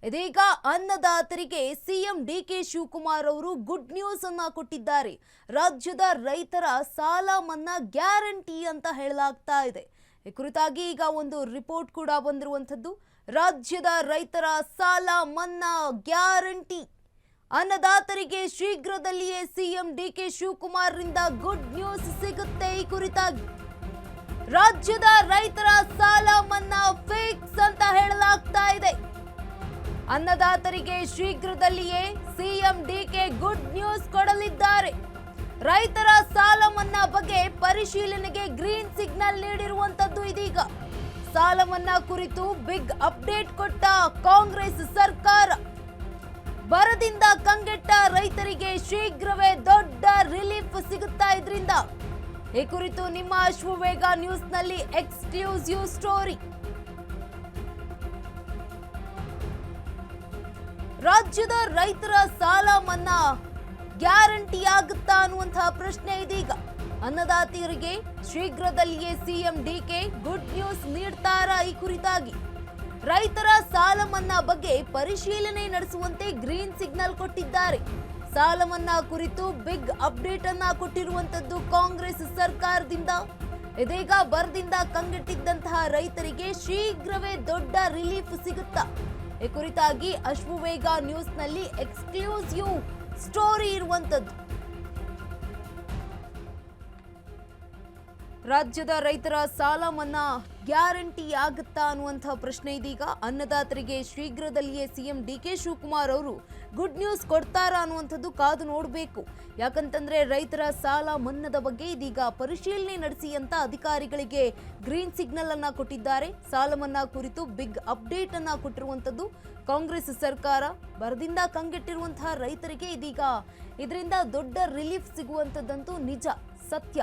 ಇದೀಗ ಅನ್ನದಾತರಿಗೆ CM DK Shivakumar ಅವರು good news ಅನ್ನ ಕೊಟ್ಟಿದ್ದಾರೆ. ರಾಜ್ಯದ ರೈತರ ಸಾಲ ಮನ್ನಾ ಗ್ಯಾರಂಟಿ ಅಂತ ಹೇಳಲಾಗ್ತಾ ಇದೆ. ಈ ಕುರಿತಾಗಿ ಈಗ ಒಂದು ರಿಪೋರ್ಟ್ ಕೂಡ ಬಂದಿರುವಂತದ್ದು. ರಾಜ್ಯದ ರೈತರ ಸಾಲ ಮನ್ನಾ ಗ್ಯಾರಂಟಿ, ಅನ್ನದಾತರಿಗೆ ಶೀಘ್ರದಲ್ಲಿಯೇ ಸಿಎಂ ಡಿಕೆ ಶಿವಕುಮಾರ್ ರಿಂದ ಗುಡ್ ನ್ಯೂಸ್ ಸಿಗುತ್ತೆ. ಈ ಕುರಿತಾಗಿ ರಾಜ್ಯದ ರೈತರ ಸಾಲ ಮನ್ನಾ ಫಿಕ್ಸ್ ಅಂತ ಹೇಳಲಾಗ್ತಾ ಇದೆ. ಅನ್ನದಾತರಿಗೆ ಶೀಘ್ರದಲ್ಲಿಯೇ ಸಿಎಂ ಡಿಕೆ ಗುಡ್ ನ್ಯೂಸ್ ಕೊಡಲಿದ್ದಾರೆ. ರೈತರ ಸಾಲ ಮನ್ನಾ ಬಗ್ಗೆ ಪರಿಶೀಲನೆಗೆ ಗ್ರೀನ್ ಸಿಗ್ನಲ್ ನೀಡಿರುವಂತದ್ದು. ಇದೀಗ ಸಾಲ ಮನ್ನಾ ಕುರಿತು ಬಿಗ್ ಅಪ್ಡೇಟ್ ಕೊಟ್ಟ ಕಾಂಗ್ರೆಸ್ ಸರ್ಕಾರ. ಬರದಿಂದ ಕಂಗೆಟ್ಟ ರೈತರಿಗೆ ಶೀಘ್ರವೇ ದೊಡ್ಡ ರಿಲೀಫ್ ಸಿಗುತ್ತಾ ಇದರಿಂದ. ಈ ಕುರಿತು ನಿಮ್ಮ ಅಶ್ವವೇಗ ನ್ಯೂಸ್ ನಲ್ಲಿ ಎಕ್ಸ್ಕ್ಲೂಸಿವ್ ಸ್ಟೋರಿ. ರಾಜ್ಯದ ರೈತರ ಸಾಲ ಮನ್ನಾ ಗ್ಯಾರಂಟಿ ಆಗುತ್ತಾ ಅನ್ನುವಂತಹ ಪ್ರಶ್ನೆ ಇದೀಗ. ಅನ್ನದಾತರಿಗೆ ಶೀಘ್ರದಲ್ಲಿಯೇ ಸಿಎಂ ಡಿಕೆ ಗುಡ್ ನ್ಯೂಸ್ ನೀಡ್ತಾರಾ? ಈ ಕುರಿತಾಗಿ ರೈತರ ಸಾಲ ಮನ್ನಾ ಬಗ್ಗೆ ಪರಿಶೀಲನೆ ನಡೆಸುವಂತೆ ಗ್ರೀನ್ ಸಿಗ್ನಲ್ ಕೊಟ್ಟಿದ್ದಾರೆ. ಸಾಲ ಮನ್ನಾ ಕುರಿತು ಬಿಗ್ ಅಪ್ಡೇಟ್ ಅನ್ನ ಕೊಟ್ಟಿರುವಂತದ್ದು ಕಾಂಗ್ರೆಸ್ ಸರ್ಕಾರದಿಂದ. ಇದೀಗ ಬರದಿಂದ ಕಂಗೆಟ್ಟಿದ್ದಂತಹ ರೈತರಿಗೆ ಶೀಘ್ರವೇ ದೊಡ್ಡ ರಿಲೀಫ್ ಸಿಗುತ್ತಾ? ಈ ಕುರಿತಾಗಿ ಅಶ್ವವೇಗ ನ್ಯೂಸ್ ನಲ್ಲಿ ಎಕ್ಸ್ಕ್ಲೂಸಿವ್ ಸ್ಟೋರಿ ಇರುವಂತದ್ದು. ರಾಜ್ಯದ ರೈತರ ಸಾಲ ಮನ್ನಾ ಗ್ಯಾರಂಟಿ ಆಗುತ್ತಾ ಅನ್ನುವಂತಹ ಪ್ರಶ್ನೆ ಇದೀಗ. ಅನ್ನದಾತರಿಗೆ ಶೀಘ್ರದಲ್ಲಿಯೇ ಸಿಎಂ ಡಿಕೆ ಶಿವಕುಮಾರ್ ಅವರು ಗುಡ್ ನ್ಯೂಸ್ ಕೊಡ್ತಾರಾ ಅನ್ನುವಂಥದ್ದು ಕಾದು ನೋಡಬೇಕು. ಯಾಕಂತಂದ್ರೆ ರೈತರ ಸಾಲ ಮನ್ನಾದ ಬಗ್ಗೆ ಇದೀಗ ಪರಿಶೀಲನೆ ನಡೆಸಿ ಅಂತ ಅಧಿಕಾರಿಗಳಿಗೆ ಗ್ರೀನ್ ಸಿಗ್ನಲ್ ಅನ್ನ ಕೊಟ್ಟಿದ್ದಾರೆ. ಸಾಲ ಮನ್ನಾ ಕುರಿತು ಬಿಗ್ ಅಪ್ಡೇಟ್ ಅನ್ನ ಕೊಟ್ಟಿರುವಂತದ್ದು ಕಾಂಗ್ರೆಸ್ ಸರ್ಕಾರ. ಬರದಿಂದ ಕಂಗೆಟ್ಟಿರುವಂತಹ ರೈತರಿಗೆ ಇದೀಗ ಇದರಿಂದ ದೊಡ್ಡ ರಿಲೀಫ್ ಸಿಗುವಂತದ್ದಂತೂ ನಿಜ, ಸತ್ಯ.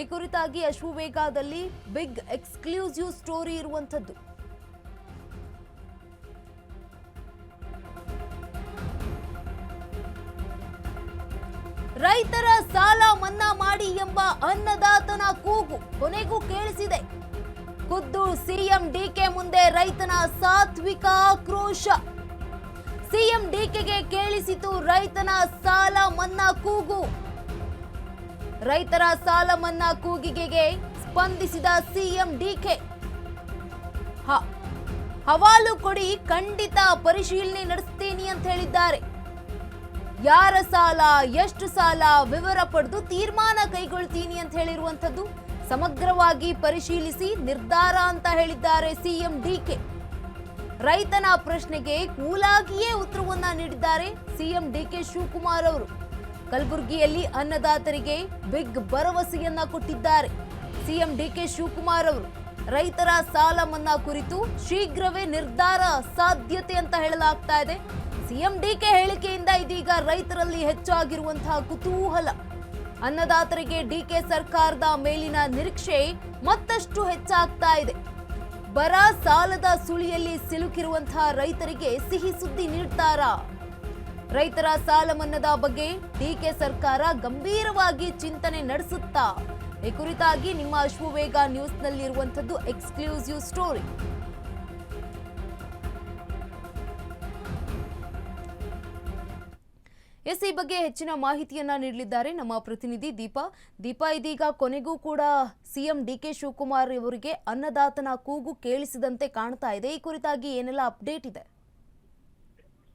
ಈ ಕುರಿತಾಗಿ ಅಶ್ವವೇಗದಲ್ಲಿ ಬಿಗ್ ಎಕ್ಸ್ಕ್ಲೂಸಿವ್ ಸ್ಟೋರಿ ಇರುವಂತದ್ದು. ರೈತರ ಸಾಲ ಮನ್ನಾ ಮಾಡಿ ಎಂಬ ಅನ್ನದಾತನ ಕೂಗು ಕೊನೆಗೂ ಕೇಳಿಸಿದೆ. ಖುದ್ದು ಸಿಎಂ ಡಿಕೆ ಮುಂದೆ ರೈತನ ಸಾತ್ವಿಕ ಆಕ್ರೋಶ. ಸಿಎಂ ಡಿಕೆಗೆ ಕೇಳಿಸಿತು ರೈತನ ಸಾಲ ಮನ್ನಾ ಕೂಗು. ರೈತರ ಸಾಲ ಮನ್ನಾ ಕೂಗಿಗೆಗೆ ಸ್ಪಂದಿಸಿದ ಸಿಎಂ ಡಿಕೆ. ಹವಾಲು ಕೊಡಿ, ಖಂಡಿತ ಪರಿಶೀಲನೆ ನಡೆಸ್ತೀನಿ ಅಂತ ಹೇಳಿದ್ದಾರೆ. ಯಾರ ಸಾಲ, ಎಷ್ಟು ಸಾಲ ವಿವರ ಪಡೆದು ತೀರ್ಮಾನ ಕೈಗೊಳ್ತೀನಿ ಅಂತ ಹೇಳಿರುವಂತದ್ದು. ಸಮಗ್ರವಾಗಿ ಪರಿಶೀಲಿಸಿ ನಿರ್ಧಾರ ಅಂತ ಹೇಳಿದ್ದಾರೆ ಸಿಎಂ ಡಿಕೆ. ರೈತನ ಪ್ರಶ್ನೆಗೆ ಕೂಲಾಗಿಯೇ ಉತ್ತರವನ್ನ ನೀಡಿದ್ದಾರೆ ಸಿಎಂ ಡಿಕೆ ಶಿವಕುಮಾರ್ ಅವರು. ಕಲಬುರಗಿಯಲ್ಲಿ ಅನ್ನದಾತರಿಗೆ ಬಿಗ್ ಭರವಸೆಯನ್ನ ಕೊಟ್ಟಿದ್ದಾರೆ ಸಿಎಂ ಡಿಕೆ ಶಿವಕುಮಾರ್ ಅವರು. ರೈತರ ಸಾಲ ಮನ್ನಾ ಕುರಿತು ಶೀಘ್ರವೇ ನಿರ್ಧಾರ ಸಾಧ್ಯತೆ ಅಂತ ಹೇಳಲಾಗ್ತಾ ಇದೆ. ಸಿಎಂ ಡಿಕೆ ಹೇಳಿಕೆಯಿಂದ ಇದೀಗ ರೈತರಲ್ಲಿ ಹೆಚ್ಚಾಗಿರುವಂತಹ ಕುತೂಹಲ. ಅನ್ನದಾತರಿಗೆ ಡಿಕೆ ಸರ್ಕಾರದ ಮೇಲಿನ ನಿರೀಕ್ಷೆ ಮತ್ತಷ್ಟು ಹೆಚ್ಚಾಗ್ತಾ ಇದೆ. ಬರ ಸಾಲದ ಸುಳಿಯಲ್ಲಿ ಸಿಲುಕಿರುವಂತಹ ರೈತರಿಗೆ ಸಿಹಿ ಸುದ್ದಿ ನೀಡ್ತಾರಾ? ರೈತರ ಸಾಲ ಮನ್ನಾದ ಬಗ್ಗೆ ಡಿಕೆ ಸರ್ಕಾರ ಗಂಭೀರವಾಗಿ ಚಿಂತನೆ ನಡೆಸುತ್ತಾ? ಈ ಕುರಿತಾಗಿ ನಿಮ್ಮ ಅಶ್ವವೇಗ ನ್ಯೂಸ್ ನಲ್ಲಿ ಇರುವಂತದ್ದು ಎಕ್ಸ್ಕ್ಲೂಸಿವ್ ಸ್ಟೋರಿ. ಈ ಬಗ್ಗೆ ಹೆಚ್ಚಿನ ಮಾಹಿತಿಯನ್ನ ನೀಡಲಿದ್ದಾರೆ ನಮ್ಮ ಪ್ರತಿನಿಧಿ ದೀಪಾ, ಇದೀಗ ಕೊನೆಗೂ ಕೂಡ ಸಿಎಂ ಡಿಕೆ ಶಿವಕುಮಾರ್ ಅವರಿಗೆ ಅನ್ನದಾತನ ಕೂಗು ಕೇಳಿಸಿದಂತೆ ಕಾಣ್ತಾ ಇದೆ. ಈ ಕುರಿತಾಗಿ ಏನೆಲ್ಲ ಅಪ್ಡೇಟ್ ಇದೆ?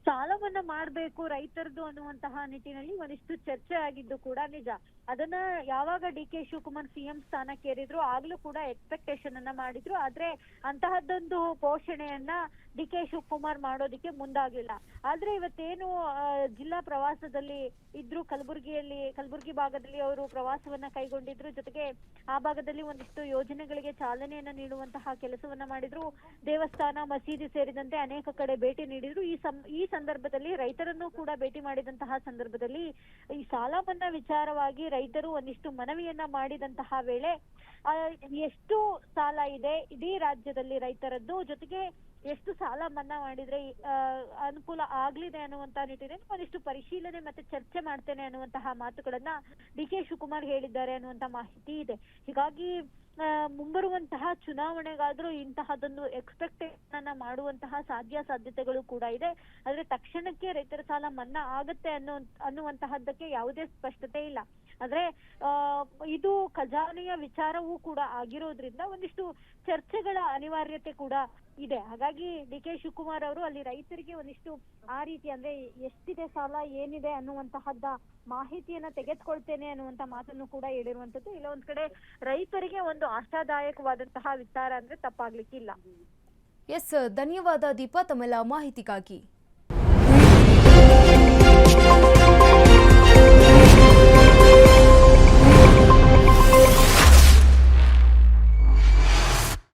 ಸಾಲವನ್ನ ಮಾಡಬೇಕು ರೈತರದು ಅನ್ನುವಂತಹ ನಿಟ್ಟಿನಲ್ಲಿ ಒಂದಿಷ್ಟು ಚರ್ಚೆ ಆಗಿದ್ದು ಕೂಡ ನಿಜ. ಅದನ್ನ ಯಾವಾಗ ಡಿಕೆ ಶಿವಕುಮಾರ್ ಸಿಎಂ ಸ್ಥಾನಕ್ಕೇರಿದ್ರು ಆಗ್ಲೂ ಕೂಡ ಎಕ್ಸ್ಪೆಕ್ಟೇಷನ್ ಅನ್ನ ಮಾಡಿದ್ರು. ಆದ್ರೆ ಅಂತಹದ್ದೊಂದು ಪೋಷಣೆಯನ್ನ ಡಿಕೆ ಶಿವಕುಮಾರ್ ಮಾಡೋದಿಕ್ಕೆ ಮುಂದಾಗಿಲ್ಲ. ಆದ್ರೆ ಇವತ್ತೇನು ಜಿಲ್ಲಾ ಪ್ರವಾಸದಲ್ಲಿ ಇದ್ರು, ಕಲಬುರಗಿ ಭಾಗದಲ್ಲಿ ಅವರು ಪ್ರವಾಸವನ್ನ ಕೈಗೊಂಡಿದ್ರು. ಜೊತೆಗೆ ಆ ಭಾಗದಲ್ಲಿ ಒಂದಿಷ್ಟು ಯೋಜನೆಗಳಿಗೆ ಚಾಲನೆಯನ್ನ ನೀಡುವಂತಹ ಕೆಲಸವನ್ನ ಮಾಡಿದ್ರು. ದೇವಸ್ಥಾನ, ಮಸೀದಿ ಸೇರಿದಂತೆ ಅನೇಕ ಕಡೆ ಭೇಟಿ ನೀಡಿದ್ರು. ಈ ಸಂದರ್ಭದಲ್ಲಿ ರೈತರನ್ನು ಕೂಡ ಭೇಟಿ ಮಾಡಿದಂತಹ ಸಂದರ್ಭದಲ್ಲಿ ಈ ಸಾಲ ಮನ್ನಾ ವಿಚಾರವಾಗಿ ರೈತರು ಒಂದಿಷ್ಟು ಮನವಿಯನ್ನ ಮಾಡಿದಂತಹ ವೇಳೆ ಎಷ್ಟು ಸಾಲ ಇದೆ ಇಡೀ ರಾಜ್ಯದಲ್ಲಿ ರೈತರದ್ದು, ಜೊತೆಗೆ ಎಷ್ಟು ಸಾಲ ಮನ್ನಾ ಮಾಡಿದ್ರೆ ಅನುಕೂಲ ಆಗ್ಲಿದೆ ಅನ್ನುವಂತ ನಿಟ್ಟಿನಲ್ಲಿ ಒಂದಿಷ್ಟು ಪರಿಶೀಲನೆ ಮತ್ತೆ ಚರ್ಚೆ ಮಾಡ್ತೇನೆ ಅನ್ನುವಂತಹ ಮಾತುಗಳನ್ನ ಡಿಕೆ ಶಿವಕುಮಾರ್ ಹೇಳಿದ್ದಾರೆ ಅನ್ನುವಂತ ಮಾಹಿತಿ ಇದೆ. ಹೀಗಾಗಿ ಮುಂಬರುವಂತಹ ಚುನಾವಣೆಗಾದ್ರೂ ಇಂತಹದೊಂದು ಎಕ್ಸ್ಪೆಕ್ಟೇಷನ್ ಅನ್ನ ಮಾಡುವಂತಹ ಸಾಧ್ಯತೆಗಳು ಕೂಡ ಇದೆ. ಆದ್ರೆ ತಕ್ಷಣಕ್ಕೆ ರೈತರ ಸಾಲ ಮನ್ನಾ ಆಗತ್ತೆ ಅನ್ನುವಂತಹದ್ದಕ್ಕೆ ಯಾವುದೇ ಸ್ಪಷ್ಟತೆ ಇಲ್ಲ. ಆದ್ರೆ ಇದು ಖಜಾನೆಯ ವಿಚಾರವೂ ಕೂಡ ಆಗಿರೋದ್ರಿಂದ ಒಂದಿಷ್ಟು ಚರ್ಚೆಗಳ ಅನಿವಾರ್ಯತೆ ಕೂಡ ಇದೆ. ಹಾಗಾಗಿ ಡಿ.ಕೆ. ಶಿವಕುಮಾರ್ ಅವರು ಅಲ್ಲಿ ರೈತರಿಗೆ ಒಂದಿಷ್ಟು ಆ ರೀತಿ ಅಂದ್ರೆ ಎಷ್ಟಿದೆ ಸಾಲ ಏನಿದೆ ಅನ್ನುವಂತಹದ್ದ ಮಾಹಿತಿಯನ್ನ ತೆಗೆದುಕೊಳ್ತೇನೆ ಅನ್ನುವಂತ ಮಾತನ್ನು ಕೂಡ ಹೇಳಿರುವಂತದ್ದು. ಇಲ್ಲ ಒಂದ್ ಕಡೆ ರೈತರಿಗೆ ಒಂದು ಆಶಾದಾಯಕವಾದಂತಹ ವಿಚಾರ ಅಂದ್ರೆ ತಪ್ಪಾಗ್ಲಿಕ್ಕಿಲ್ಲ. ಎಸ್, ಧನ್ಯವಾದ ದೀಪಾ ತಮ್ಮೆಲ್ಲ ಮಾಹಿತಿಗಾಗಿ.